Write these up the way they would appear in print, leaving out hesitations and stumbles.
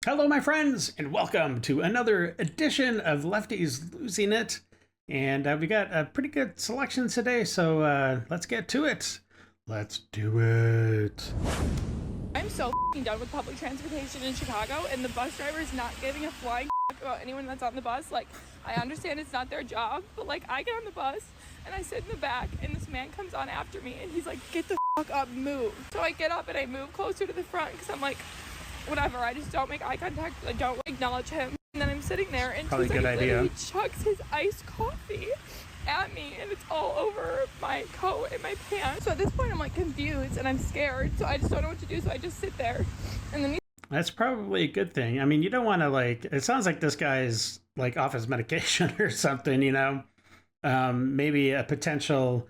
Hello, my friends, and welcome to another edition of Lefties Losing It. And we got a pretty good selection today, so let's get to it. Let's do it. I'm so done with public transportation in Chicago, and the bus driver is not giving a flying about anyone that's on the bus. Like, I understand it's not their job, but like, I get on the bus and I sit in the back, and this man comes on after me, and he's like, "Get the fuck up, move." So I get up and I move closer to the front because I'm like, whatever, I just don't make eye contact, I don't acknowledge him. And then I'm sitting there, and Probably a good idea. He chucks his iced coffee at me, and it's all over my coat and my pants. So at this point I'm like confused and I'm scared, so I just don't know what to do, so I just sit there. And then That's probably a good thing. I mean, you don't want to, like, it sounds like this guy's like off his medication or something, you know. Maybe a potential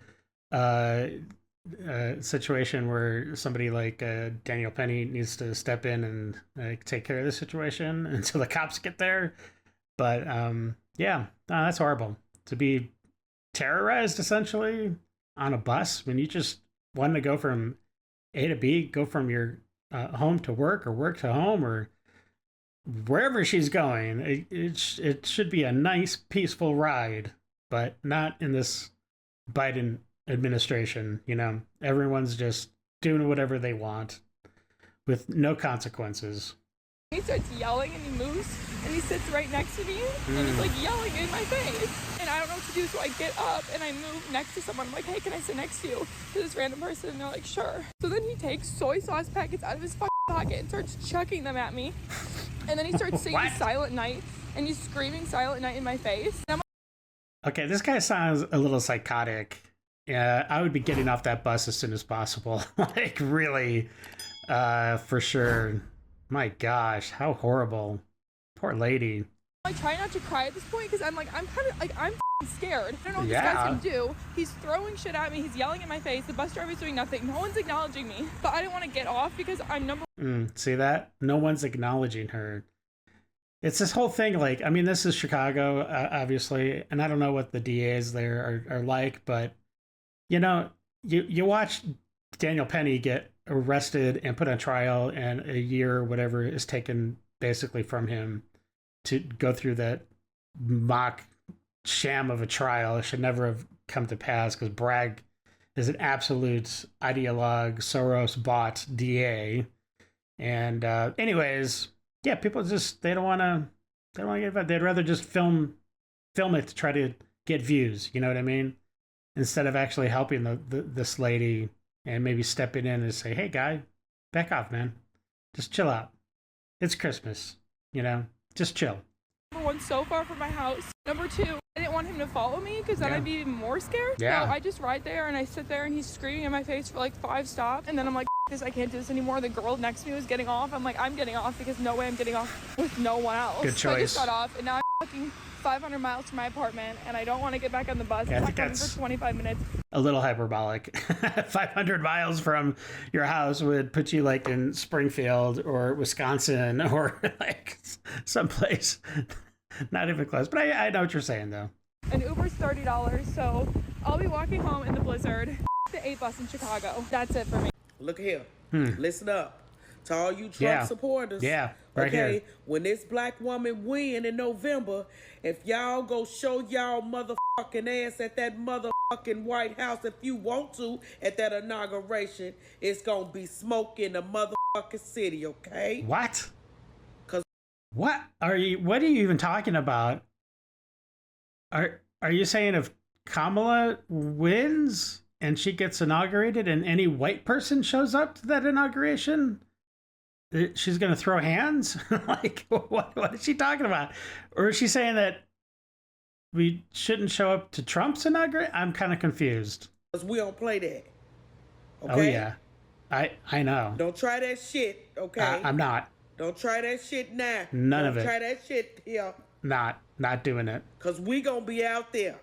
situation where somebody like Daniel Penny needs to step in and take care of the situation until the cops get there. But yeah, no, that's horrible to be terrorized essentially on a bus when you just want to go from A to B, go from your home to work or work to home or wherever she's going. It should be a nice, peaceful ride, but not in this Biden administration. You know, everyone's just doing whatever they want with no consequences. he starts yelling and he moves and he sits right next to me and he's like yelling in my face, and I don't know what to do, so I get up and I move next to someone. I'm like, "Hey, can I sit next to you?" To this random person, and they're like, "Sure." So then he takes soy sauce packets out of his pocket and starts chucking them at me, and then he starts singing Silent Night, and he's screaming Silent Night in my face, and I'm Okay, this guy sounds a little psychotic. Yeah, I would be getting off that bus as soon as possible. Like, really, for sure. My gosh, how horrible. Poor lady. I try not to cry at this point because I'm kind of like, I'm scared. I don't know what this guy's gonna do. He's throwing shit at me. He's yelling in my face. The bus driver's doing nothing. No one's acknowledging me. But I didn't want to get off because I'm number See that? No one's acknowledging her. It's this whole thing, like, I mean, this is Chicago, obviously, and I don't know what the DAs there are like, but, you know, you watch Daniel Penny get arrested and put on trial, and a year or whatever is taken basically from him to go through that mock sham of a trial. It should never have come to pass because Bragg is an absolute ideologue, Soros-bought DA. And anyways, yeah, people just they don't want to get involved. They'd rather just film it to try to get views. You know what I mean? Instead of actually helping this lady and maybe stepping in and say, "Hey, guy, back off, man. Just chill out. It's Christmas. You know, just chill." Number one, so far from my house. Number two, I didn't want him to follow me because then I'd be even more scared. Yeah. So I just ride there and I sit there and he's screaming in my face for like 5 stops, and then I'm like, this, I can't do this anymore. The girl next to me was getting off. I'm like, I'm getting off because no way I'm getting off with no one else. Good choice. So I just got off, and now I'm fucking 500 miles from my apartment, and I don't want to get back on the bus. Yeah, I I'm think coming that's for 25 minutes. a little hyperbolic. 500 miles from your house would put you like in Springfield or Wisconsin or like someplace not even close. But I know what you're saying, though. An Uber's $30, so I'll be walking home in the blizzard. The 8 bus in Chicago. That's it for me. Look here. Listen up. To all you Trump supporters. Yeah, right okay, here. when this black woman win in November, if y'all go show y'all motherfucking ass at that motherfucking White House, if you want to, at that inauguration, it's gonna be smoke in the motherfucking city, okay? What? 'Cause what are you even talking about? Are you saying if Kamala wins and she gets inaugurated and any white person shows up to that inauguration, she's going to throw hands? Like, what is she talking about? Or is she saying that we shouldn't show up to Trump's inauguration? I'm kind of confused. Because we don't play that. Okay? Oh, yeah. I know. Don't try that shit, okay? I'm not. Don't try that shit now. None of it. Don't try that shit here. Not doing it. Because we going to be out there.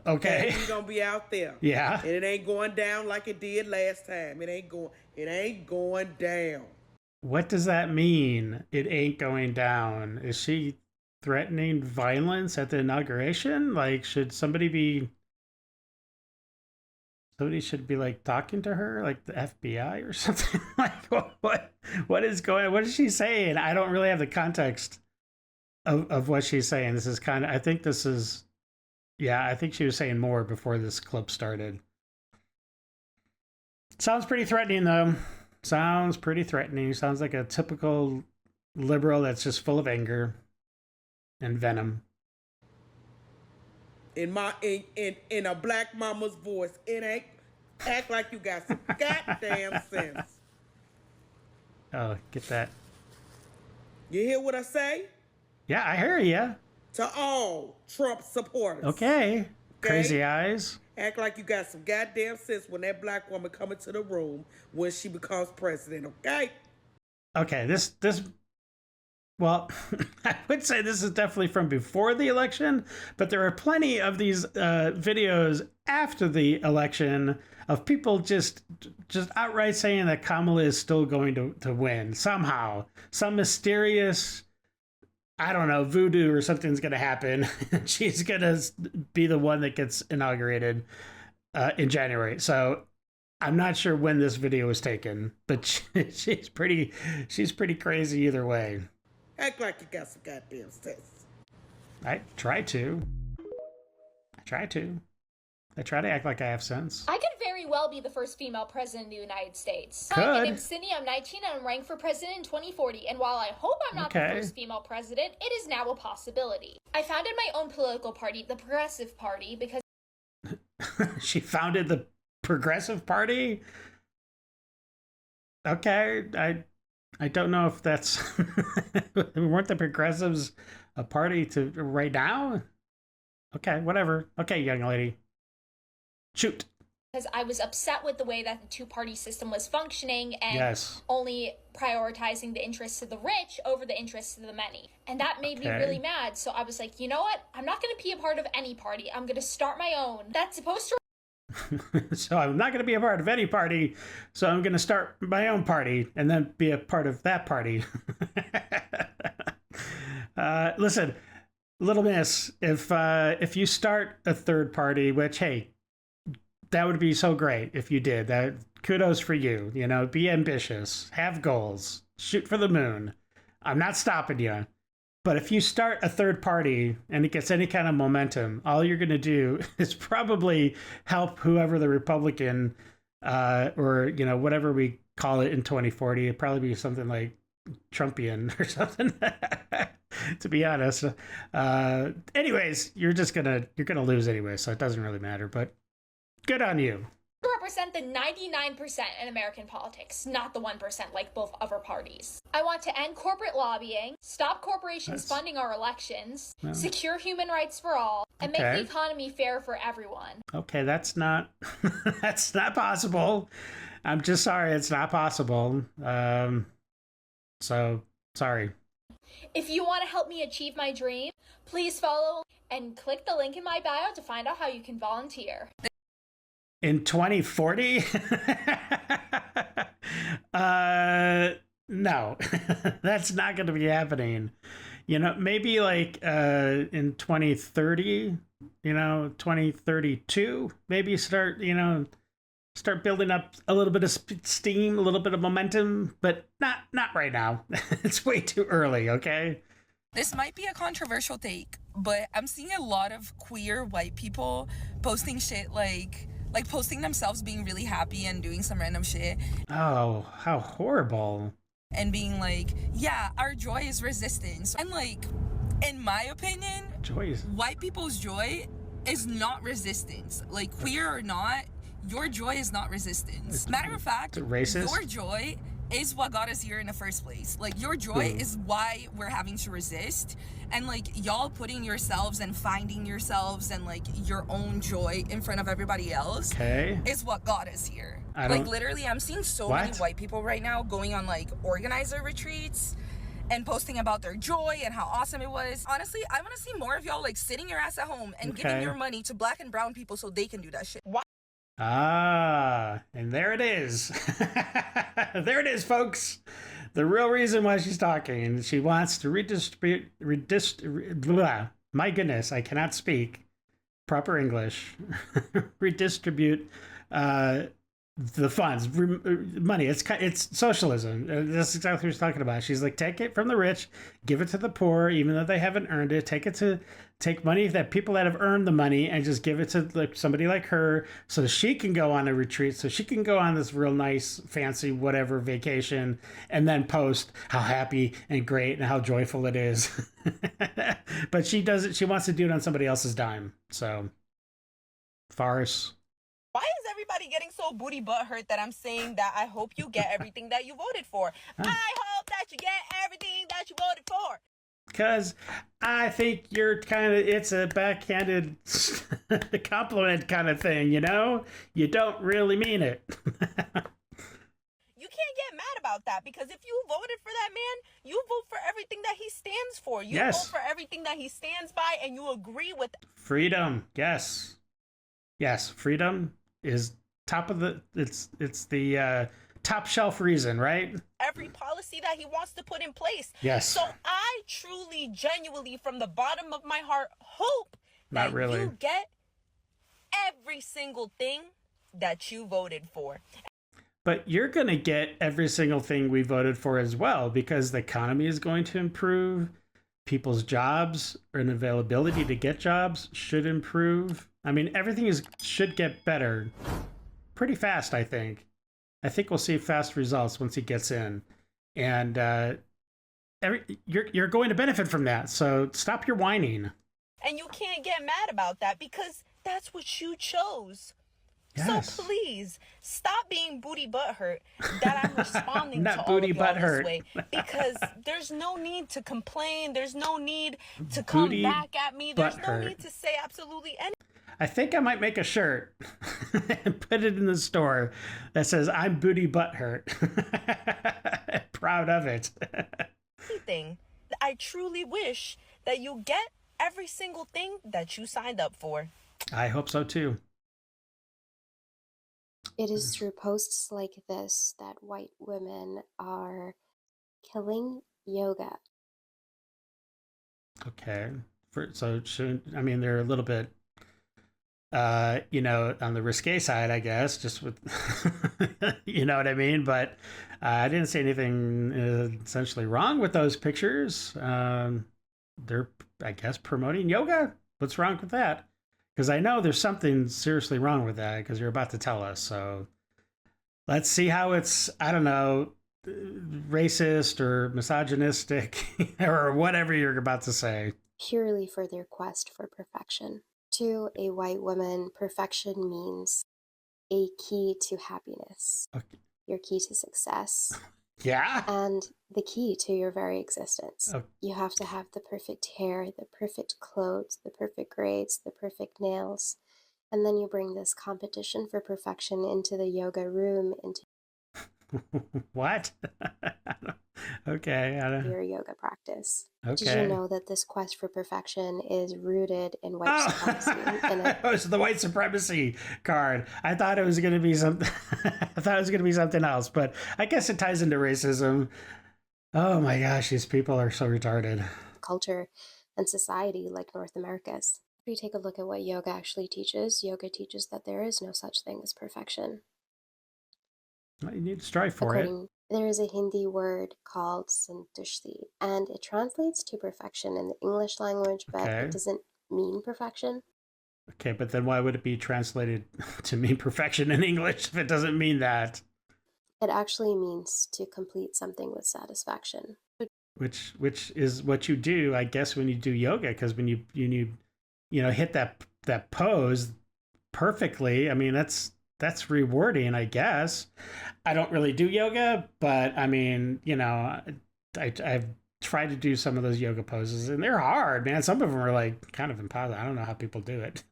Okay. We gonna be out there. Yeah. And it ain't going down like it did last time. It ain't going down. What does that mean? It ain't going down. Is she threatening violence at the inauguration? Like, should somebody be somebody should be like talking to her, like the FBI or something. Like what is going on? What is she saying? I don't really have the context of what she's saying. This is kind of, I think this is, yeah, I think she was saying more before this clip started. Sounds pretty threatening, though. Sounds pretty threatening. Sounds like a typical liberal that's just full of anger and venom. In a black mama's voice, it ain't act like you got some goddamn sense. Oh, get that. You hear what I say? Yeah, I hear ya. To all Trump supporters. Okay. Crazy eyes. Act like you got some goddamn sense when that black woman come into the room when she becomes president, okay? Okay, this well, I would say this is definitely from before the election, but there are plenty of these videos after the election of people just outright saying that Kamala is still going to win somehow. Some mysterious, I don't know, voodoo or something's going to happen. She's going to be the one that gets inaugurated in January. So I'm not sure when this video was taken, but she's pretty crazy either way. Act like you got some goddamn sense. I try to act like I have sense. I could very well be the first female president of the United States. Could. My name's Sydney, I'm 19, and I'm running for president in 2040. And while I hope I'm not the first female president, it is now a possibility. I founded my own political party, the Progressive Party, because... She founded the Progressive Party? Okay, I don't know if that's... Weren't the Progressives a party to right now? Okay, whatever. Okay, young lady. Shoot. Because I was upset with the way that the two-party system was functioning and Yes. only prioritizing the interests of the rich over the interests of the many. And that made me really mad. So I was like, you know what? I'm not going to be a part of any party. I'm going to start my own. That's supposed to... So I'm not going to be a part of any party, so I'm going to start my own party and then be a part of that party. Listen, little miss, if you start a third party, which, hey, that would be so great if you did. That kudos for you. You know, be ambitious, have goals, shoot for the moon. I'm not stopping you. But if you start a third party and it gets any kind of momentum, all you're going to do is probably help whoever the Republican or, you know, whatever we call it in 2040. It'd probably be something like Trumpian or something, to be honest. Anyways, you're going to lose anyway, so it doesn't really matter. But good on you. Represent the 99% in American politics, not the 1% like both other parties. I want to end corporate lobbying, stop corporations funding our elections, secure human rights for all, and make the economy fair for everyone. Okay, that's not that's not possible. I'm just sorry, it's not possible. So sorry. If you want to help me achieve my dream, please follow and click the link in my bio to find out how you can volunteer. In 2040? No, that's not going to be happening. You know, maybe like in 2030, you know, 2032, maybe start building up a little bit of steam, a little bit of momentum, but not right now. It's way too early, okay? This might be a controversial take, but I'm seeing a lot of queer white people posting shit like posting themselves being really happy and doing some random shit. Oh, how horrible. And being like, yeah, our joy is resistance. And like, in my opinion, white people's joy is not resistance. Like, queer or not, your joy is not resistance. Matter of fact, racist? Your joy is what got us here in the first place. Like, your joy is why we're having to resist. And like, y'all putting yourselves and finding yourselves and like your own joy in front of everybody else is what got us here. Like, literally, I'm seeing so many white people right now going on like organizer retreats and posting about their joy and how awesome it was. Honestly, I want to see more of y'all like sitting your ass at home and giving your money to black and brown people so they can do that shit. And there it is. There it is, folks. The real reason why she's talking. She wants to my goodness, I cannot speak proper English. Redistribute the funds, money. It's socialism. That's exactly what she's talking about. She's like, take it from the rich, give it to the poor, even though they haven't earned it. Take money that people that have earned the money and just give it to like somebody like her, so she can go on a retreat, so she can go on this real nice, fancy, whatever vacation, and then post how happy and great and how joyful it is. But she does it. She wants to do it on somebody else's dime. So, farce. Why is everybody getting so booty butt hurt that I'm saying that I hope you get everything that you voted for? I hope that you get everything that you voted for. Because I think you're it's a backhanded compliment kind of thing, you know? You don't really mean it. You can't get mad about that, because if you voted for that man, you vote for everything that he stands for. You vote for everything that he stands by, and you agree with freedom. Yes. Yes, freedom is top of the it's the top shelf reason, right? every policy that he wants to put in place. Yes. So I truly, genuinely, from the bottom of my heart, hope Not that really. you get every single thing that you voted for. But you're going to get every single thing we voted for as well, because the economy is going to improve. People's jobs and availability to get jobs should improve. I mean, everything should get better pretty fast, I think. I think we'll see fast results once he gets in. And you're going to benefit from that. So stop your whining. And you can't get mad about that because that's what you chose. Yes. So please stop being booty butthurt that I'm responding Not to booty all of y'all butthurt. this way, because there's no need to complain. There's no need to come Booty back at me. There's no butthurt. need to say absolutely anything. I think I might make a shirt and put it in the store that says, I'm booty butthurt. Proud of it. I truly wish that you get every single thing that you signed up for. I hope so too. It is through posts like this that white women are killing yoga. Okay. They're a little bit, on the risque side, I guess, just with, you know what I mean? But I didn't see anything essentially wrong with those pictures. They're, I guess, promoting yoga. What's wrong with that? Because I know there's something seriously wrong with that, because you're about to tell us. So let's see how it's, I don't know, racist or misogynistic or whatever you're about to say. Purely for their quest for perfection. To a white woman, perfection means a key to happiness, Okay. your key to success, Yeah. and the key to your very existence. Okay. You have to have the perfect hair, the perfect clothes, the perfect grades, the perfect nails. And then you bring this competition for perfection into the yoga room, into What? Okay. your yoga practice. Okay. Did you know that this quest for perfection is rooted in white supremacy? And It's the white supremacy card. I thought it was going to be something. I thought it was going to be something else, but I guess it ties into racism. Oh my gosh, these people are so retarded. culture and society like North America's. If you take a look at what yoga actually teaches, yoga teaches that there is no such thing as perfection. Well, you need to strive for it. There is a Hindi word called santushti, and it translates to perfection in the English language, but Okay. it doesn't mean perfection. Okay, but then why would it be translated to mean perfection in English if it doesn't mean that? It actually means to complete something with satisfaction. Which is what you do, I guess, when you do yoga, because when you hit that pose perfectly, I mean that's rewarding, I guess. I don't really do yoga, but I mean, I've tried to do some of those yoga poses, and they're hard, man. Some of them are like kind of impossible. I don't know how people do it.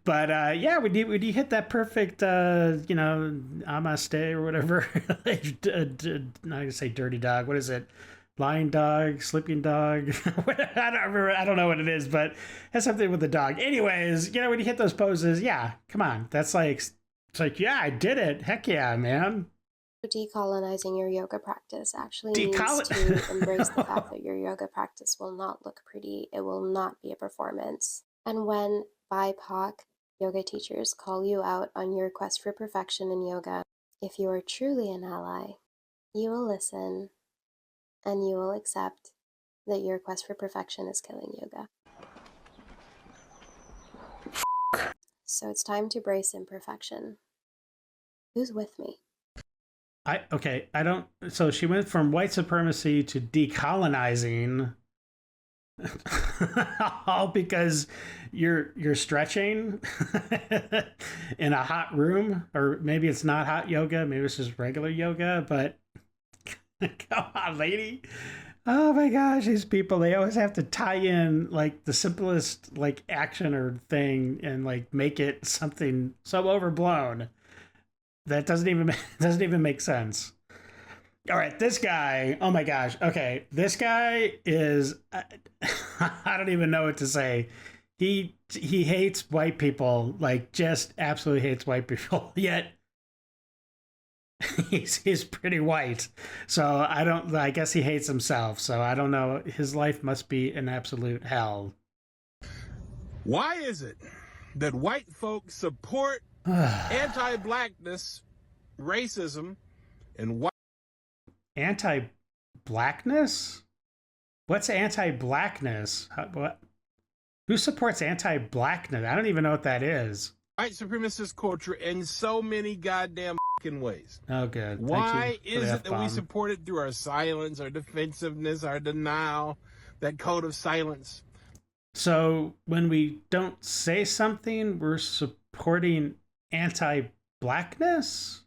But yeah, when you hit that perfect, namaste or whatever, not gonna say dirty dog. What is it? Lying dog, sleeping dog. I don't know what it is, but it has something with the dog. Anyways, when you hit those poses, yeah, come on. It's like, yeah, I did it. Heck yeah, man. Decolonizing your yoga practice actually means to embrace the fact that your yoga practice will not look pretty. It will not be a performance. And when BIPOC yoga teachers call you out on your quest for perfection in yoga, if you are truly an ally, you will listen and you will accept that your quest for perfection is killing yoga. So it's time to brace imperfection. Who's with me? So she went from white supremacy to decolonizing. All because you're stretching in a hot room, or maybe it's not hot yoga, maybe it's just regular yoga, but come on, lady. Oh my gosh, these people, they always have to tie in like the simplest like action or thing and like make it something so overblown that doesn't even make sense. All right, this guy, oh my gosh. Okay, this guy is, I don't even know what to say. He hates white people, like just absolutely hates white people, yet he's pretty white. So I guess he hates himself. So I don't know. His life must be an absolute hell. Why is it that white folks support anti-blackness, racism, and white anti-blackness? What's anti-blackness? What? Who supports anti-blackness? I don't even know what that is. White supremacist culture in so many goddamn fucking ways. Oh, good. Why is it that we support it through our silence, our defensiveness, our denial, that code of silence? So when we don't say something, we're supporting anti-blackness?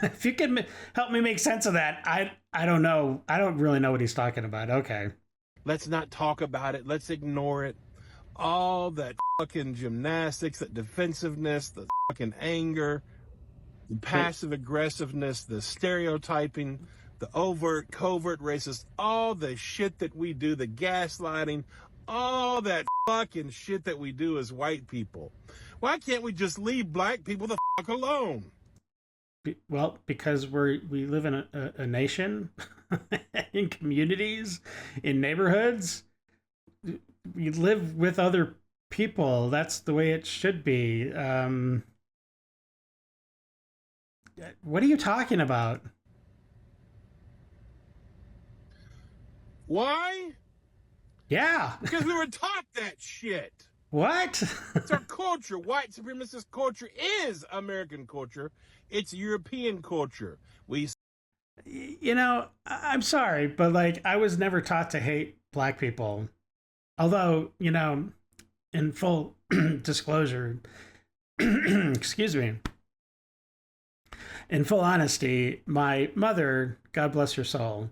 If you can help me make sense of that, I don't know. I don't really know what he's talking about. Okay. Let's not talk about it. Let's ignore it. All that fucking gymnastics, that defensiveness, the fucking anger, the passive aggressiveness, the stereotyping, the overt, covert racist, all the shit that we do, the gaslighting, all that fucking shit that we do as white people. Why can't we just leave black people the fuck alone? Well, because we live in a nation, in communities, in neighborhoods. We live with other people. That's the way it should be. What are you talking about? Why? Yeah. Because we were taught that shit. What? It's our culture. White supremacist culture is American culture. It's European culture. I'm sorry, but like I was never taught to hate black people. Although, in full disclosure, excuse me, in full honesty, my mother, God bless her soul,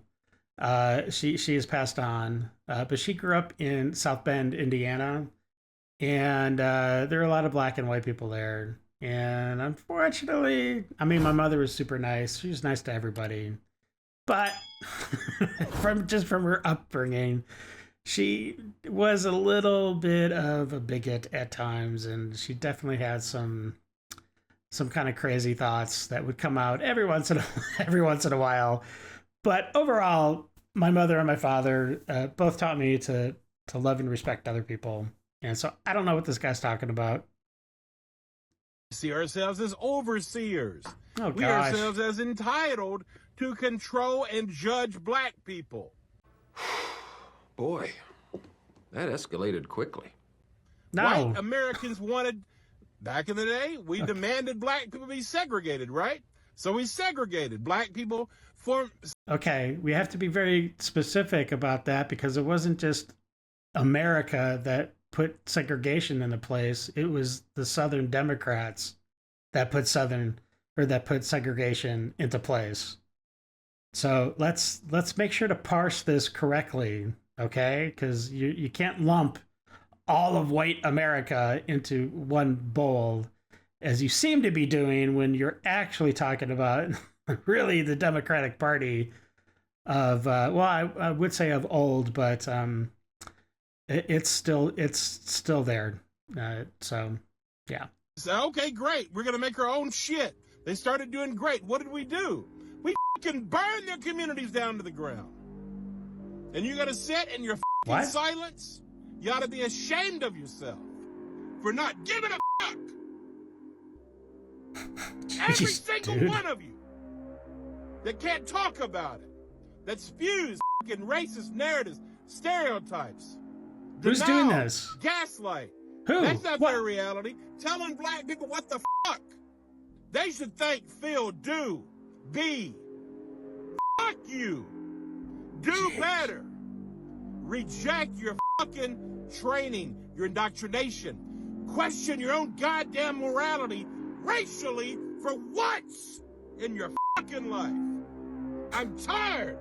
she has passed on, but she grew up in South Bend, Indiana, and there are a lot of black and white people there. And unfortunately, my mother was super nice. She was nice to everybody. But from her upbringing, she was a little bit of a bigot at times, and she definitely had some kind of crazy thoughts that would come out every once in a while. But overall, my mother and my father both taught me to love and respect other people. And so I don't know what this guy's talking about. See ourselves as overseers. Oh, gosh. We ourselves as entitled to control and judge black people. Boy, that escalated quickly. No. White Americans wanted, back in the day, we demanded black people be segregated, right? So we segregated black people for... Okay, we have to be very specific about that, because it wasn't just America that put segregation into place. It was the Southern Democrats that put segregation into place. So let's make sure to parse this correctly, okay? Because you can't lump all of white America into one bowl, as you seem to be doing when you're actually talking about really the Democratic Party of I would say of old, but it's still there. So yeah. So, okay, great. We're gonna make our own shit. They started doing great. What did we do? We fucking burned their communities down to the ground. And you're gonna sit in your What? silence? You ought to be ashamed of yourself for not giving a fuck. Every single one of you that can't talk about it, that spews fucking racist narratives, stereotypes. Who's doing this? Gaslight. Who? That's not What? their reality. Telling black people what the fuck. They should think, feel, do, be. Fuck you. Do better. Reject your fucking training, your indoctrination. Question your own goddamn morality racially for once in your fucking life. I'm tired.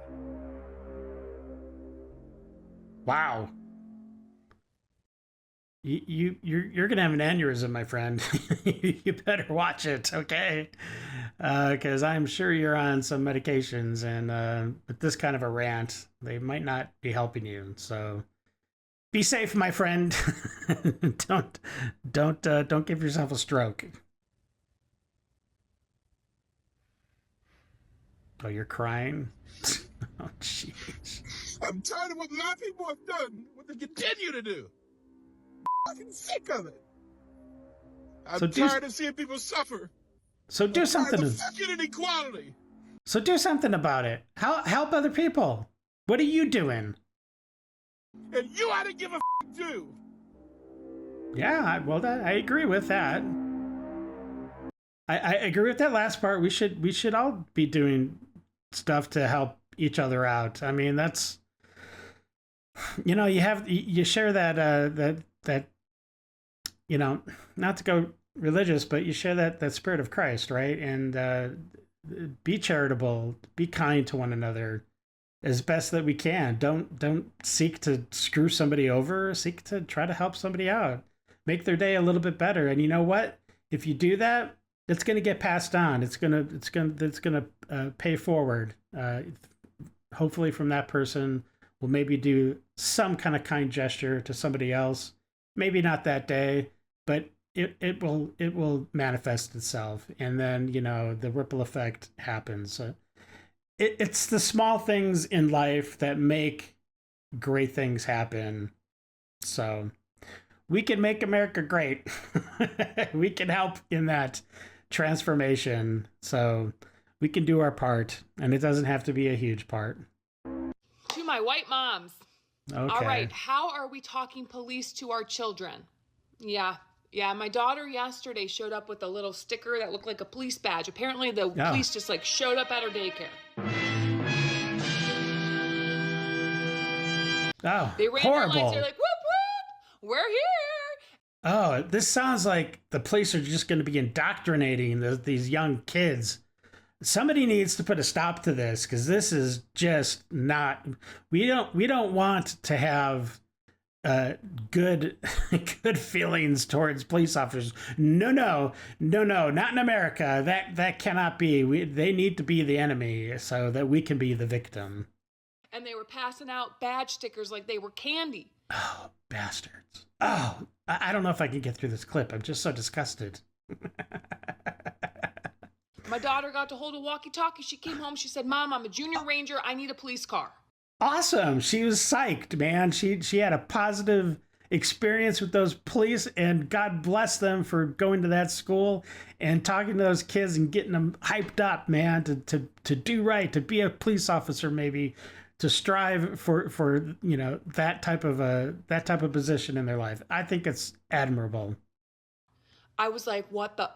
Wow. You're gonna have an aneurysm, my friend. You better watch it, okay? Because I'm sure you're on some medications, and with this kind of a rant, they might not be helping you. So be safe, my friend. Don't give yourself a stroke. Oh, you're crying? Oh, jeez. I'm tired of what my people have done, what they continue to do. I'm fucking sick of it. I'm tired of seeing people suffer. So do something. I'm tired of fucking inequality. So do something about it. Help other people. What are you doing? And you ought to give a fuck too. Yeah, well, I agree with that. I agree with that last part. We should all be doing stuff to help each other out. I mean, that's, you share that you know, not to go religious, but you share that spirit of Christ, right? And be charitable, be kind to one another as best that we can. Don't seek to screw somebody over. Seek to try to help somebody out, make their day a little bit better. And you know what? If you do that, it's going to get passed on. It's going to pay forward. Hopefully, from that person, will maybe do some kind of kind gesture to somebody else. Maybe not that day, but it will manifest itself, and then the ripple effect happens. It's the small things in life that make great things happen. So we can make America great. We can help in that transformation. So we can do our part, and it doesn't have to be a huge part. To my white moms. Okay. All right, how are we talking police to our children? Yeah, my daughter yesterday showed up with a little sticker that looked like a police badge. Apparently the police just showed up at her daycare. Oh, they ran horrible. Their lights. They're like, whoop, whoop, we're here. Oh, this sounds like the police are just going to be indoctrinating these young kids. Somebody needs to put a stop to this, because this is just not. We don't want to have good feelings towards police officers. No, not in America. That cannot be. They need to be the enemy so that we can be the victim. And they were passing out badge stickers like they were candy. Oh, bastards. Oh, I don't know if I can get through this clip. I'm just so disgusted. My daughter got to hold a walkie-talkie. She came home. She said, "Mom, I'm a junior ranger. I need a police car." Awesome. She was psyched, man. She had a positive experience with those police, and God bless them for going to that school and talking to those kids and getting them hyped up, man, to do right, to be a police officer, maybe to strive for that type of position in their life. I think it's admirable. I was like, what the?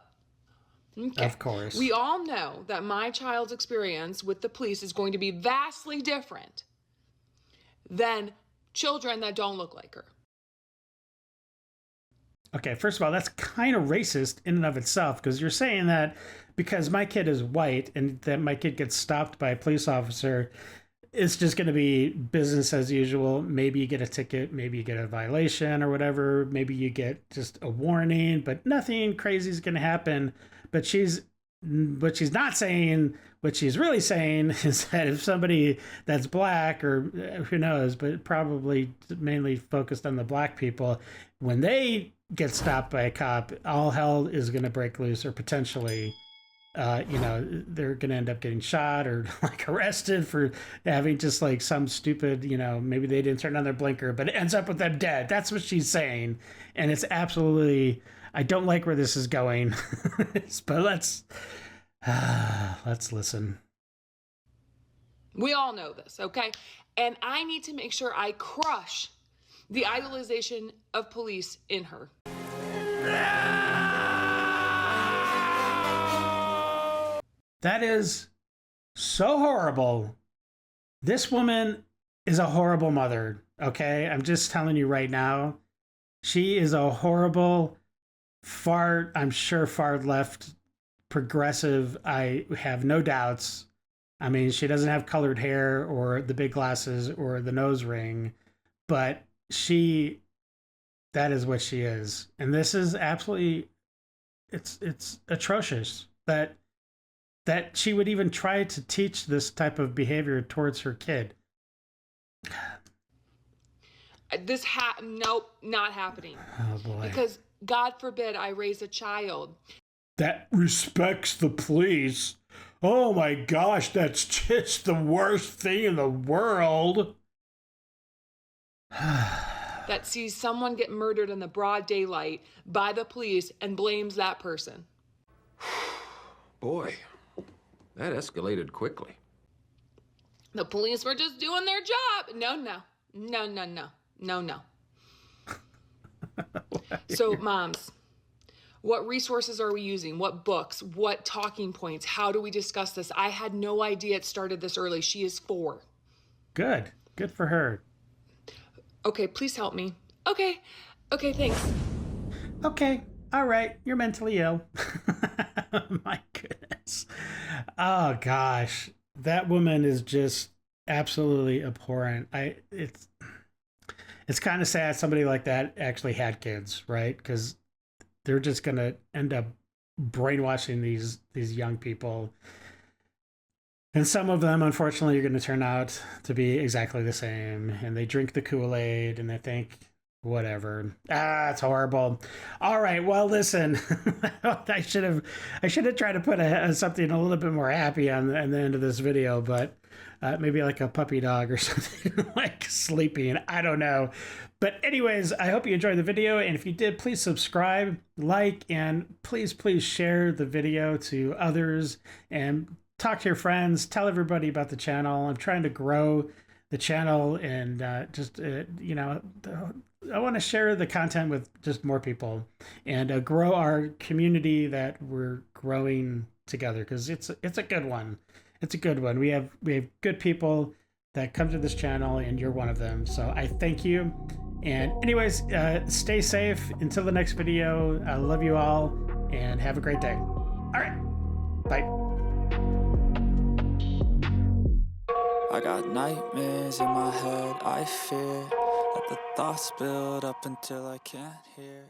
Okay. Of course. We all know that my child's experience with the police is going to be vastly different than children that don't look like her. Okay, first of all, that's kind of racist in and of itself, because you're saying that because my kid is white and that my kid gets stopped by a police officer, it's just going to be business as usual. Maybe you get a ticket, maybe you get a violation or whatever, maybe you get just a warning, but nothing crazy is going to happen. But she's not saying, what she's really saying is that if somebody that's black, or who knows, but probably mainly focused on the black people, when they get stopped by a cop, all hell is going to break loose, or potentially. you know, they're going to end up getting shot or like arrested for having just like some stupid, you know, maybe they didn't turn on their blinker, but it ends up with them dead. That's what she's saying. And it's absolutely, I don't like where this is going, but let's listen. We all know this, okay? And I need to make sure I crush the idolization of police in her. That is so horrible. This woman is a horrible mother, okay? I'm just telling you right now. She is a horrible, I'm sure far left progressive. I have no doubts. I mean, she doesn't have colored hair or the big glasses or the nose ring, but that is what she is. And this is absolutely, it's atrocious that she would even try to teach this type of behavior towards her kid. Nope, not happening. Oh boy. Because God forbid I raise a child that respects the police. Oh my gosh, that's just the worst thing in the world. That sees someone get murdered in the broad daylight by the police and blames that person. Boy, that escalated quickly. The police were just doing their job. No. So, moms, what resources are we using? What books? What talking points? How do we discuss this? I had no idea it started this early. She is 4. Good for her. Okay, please help me. Okay, thanks. Okay, all right, you're mentally ill. My goodness. Oh gosh, that woman is just absolutely abhorrent. It's kind of sad somebody like that actually had kids, right? Because they're just gonna end up brainwashing these young people. And some of them, unfortunately, are going to turn out to be exactly the same. And they drink the Kool-Aid and they think, whatever. It's horrible. All right. Well, listen, I should have tried to put something a little bit more happy on the end of this video, but maybe like a puppy dog or something like sleeping. I don't know. But anyways, I hope you enjoyed the video. And if you did, please subscribe, like, and please share the video to others and talk to your friends, tell everybody about the channel. I'm trying to grow the channel and you know, I want to share the content with just more people and grow our community that we're growing together, because it's a good one. It's a good one. We have good people that come to this channel, and you're one of them. So I thank you. And anyways, stay safe until the next video. I love you all and have a great day. All right. Bye. I got nightmares in my head, I fear that the thoughts build up until I can't hear.